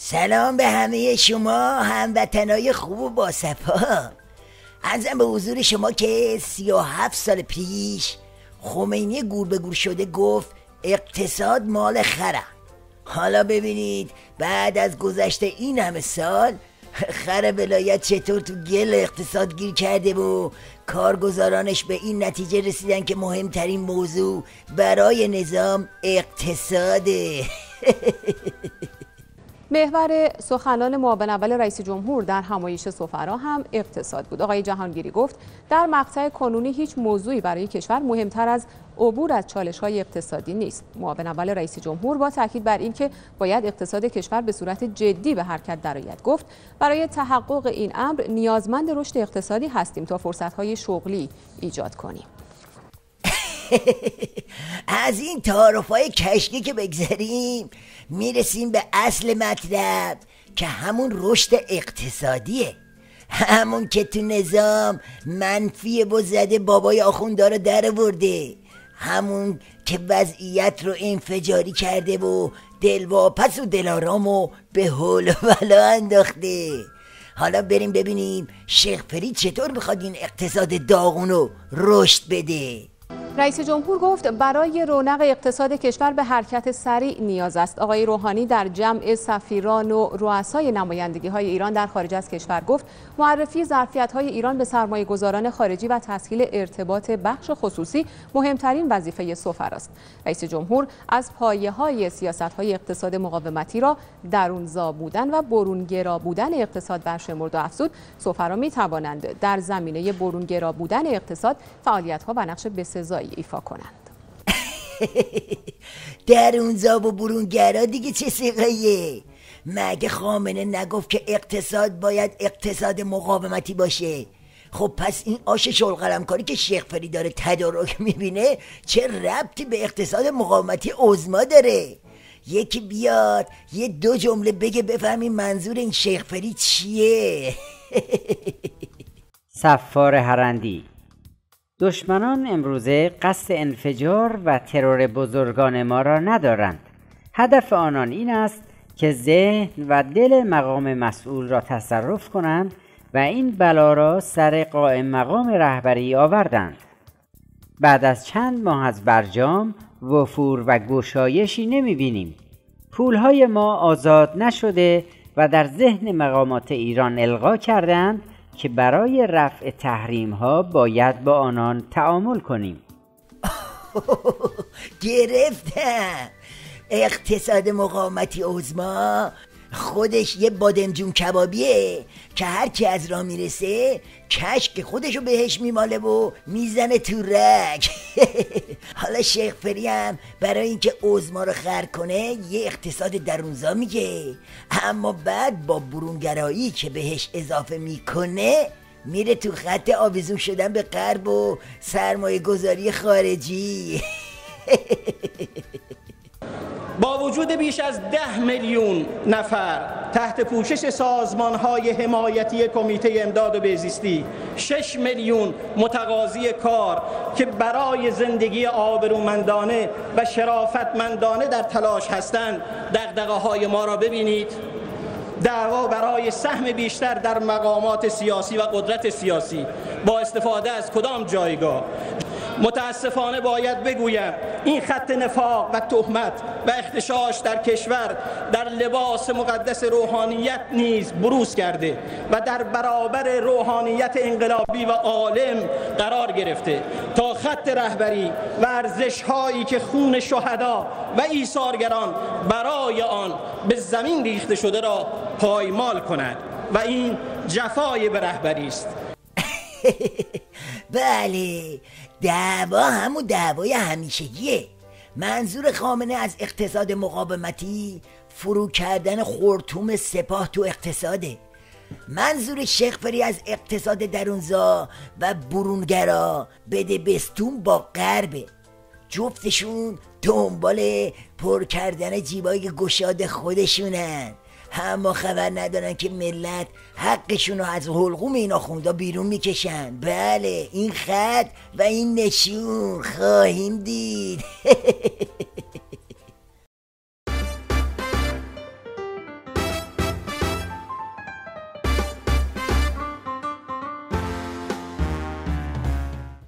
سلام به همه شما هموطنای خوب و باصفا. عرضم به حضور شما که 37 سال پیش خمینی گور به گور شده گفت اقتصاد مال خره. حالا ببینید بعد از گذشته این همه سال خر ولایت چطور تو گل اقتصاد گیر کرده و کارگزارانش به این نتیجه رسیدن که مهمترین موضوع برای نظام اقتصاده. محور سخنان معاون اول رئیس جمهور در همایش سفرا هم اقتصاد بود. آقای جهانگیری گفت در مقطع کنونی هیچ موضوعی برای کشور مهمتر از عبور از چالش‌های اقتصادی نیست. معاون اول رئیس جمهور با تاکید بر اینکه باید اقتصاد کشور به صورت جدی به حرکت درآید گفت برای تحقق این امر نیازمند رشد اقتصادی هستیم تا فرصت‌های شغلی ایجاد کنیم. از این تعارف‌های کشکی که بگذاریم میرسیم به اصل مطلب که همون رشد اقتصادیه، همون که تو نظام منفی و زده بابای آخوندار رو در ورده، همون که وضعیت رو انفجاری کرده و دلواپس و دلارامو به هول و بلا انداخته. حالا بریم ببینیم شیخ فرید چطور میخواد این اقتصاد داغونو رشد بده. رئیس جمهور گفت برای رونق اقتصاد کشور به حرکت سریع نیاز است. آقای روحانی در جمع سفیران و رؤسای نمایندگی‌های ایران در خارج از کشور گفت معرفی ظرفیت‌های ایران به سرمایه‌گذاران خارجی و تسهیل ارتباط بخش خصوصی مهمترین وظیفه سفراست. رئیس جمهور از پایه‌های سیاست‌های اقتصاد مقاومتی را درونزا بودن و برونگرا بودن اقتصاد برشمرد و افزود سفرا می‌توانند در زمینه برونگرا بودن اقتصاد فعالیت‌ها و نقش بسزایی ایفا کنند. درونزا و برونگرا دیگه چه سیغایه؟ مگه خامنه نگفت که اقتصاد باید اقتصاد مقاومتی باشه؟ خب پس این آش شلقلم کاری که شیخ فرید داره تدارک میبینه چه ربطی به اقتصاد مقاومتی عظما داره؟ یکی بیاد یه دو جمله بگه بفهمیم منظور این شیخ فرید چیه؟ صفار هرندی: دشمنان امروزه قصد انفجار و ترور بزرگان ما را ندارند. هدف آنان این است که ذهن و دل مقام مسئول را تصرف کنند و این بلا را سر قائم مقام رهبری آوردند. بعد از چند ماه از برجام وفور و گشایشی نمی بینیم. پولهای ما آزاد نشده و در ذهن مقامات ایران القا کردند که برای رفع تحریم ها باید با آنان تعامل کنیم. گرفتم. اقتصاد مقاومتی عظما خودش یه بادمجون کبابیه که هر کی از راه میرسه کشک خودشو بهش میماله و میزنه تو رگ. حالا شیخ فری هم برای اینکه عظما رو خر کنه یه اقتصاد درونزا میگه، اما بعد با برونگرایی که بهش اضافه میکنه میره تو خط آویزون شدن به غرب و سرمایه گذاری خارجی. با وجود بیش از 10 میلیون نفر تحت پوشش سازمان‌های حمایتی کمیته امداد و بهزیستی، 6 میلیون متقاضی کار که برای زندگی آبرومندانه و شرافتمندانه در تلاش هستند، دغدغه‌های ما را ببینید. دعوا برای سهم بیشتر در مقامات سیاسی و قدرت سیاسی با استفاده از کدام جایگاه؟ متاسفانه باید بگویم این خط نفاق و تهمت و اغتشاش در کشور در لباس مقدس روحانیت نیز بروز کرده و در برابر روحانیت انقلابی و عالم قرار گرفته تا خط رهبری و ارزش‌هایی که خون شهدا و ایثارگران برای آن به زمین ریخته شده را پایمال کند و این جفای به رهبری است. بله، دعوا همون دعوای همیشگیه. منظور خامنه از اقتصاد مقاومتی فرو کردن خرطوم سپاه تو اقتصاده. منظور شیخ فری از اقتصاد درونزا و برونگرا بده بستون با غربه. جفتشون دنبال پر کردن جیبای گشاد خودشونن، اما خبر ندارن که ملت حقشون رو از حلقوم این آخوندا بیرون میکشن. بله، این خط و این نشون خواهیم دید.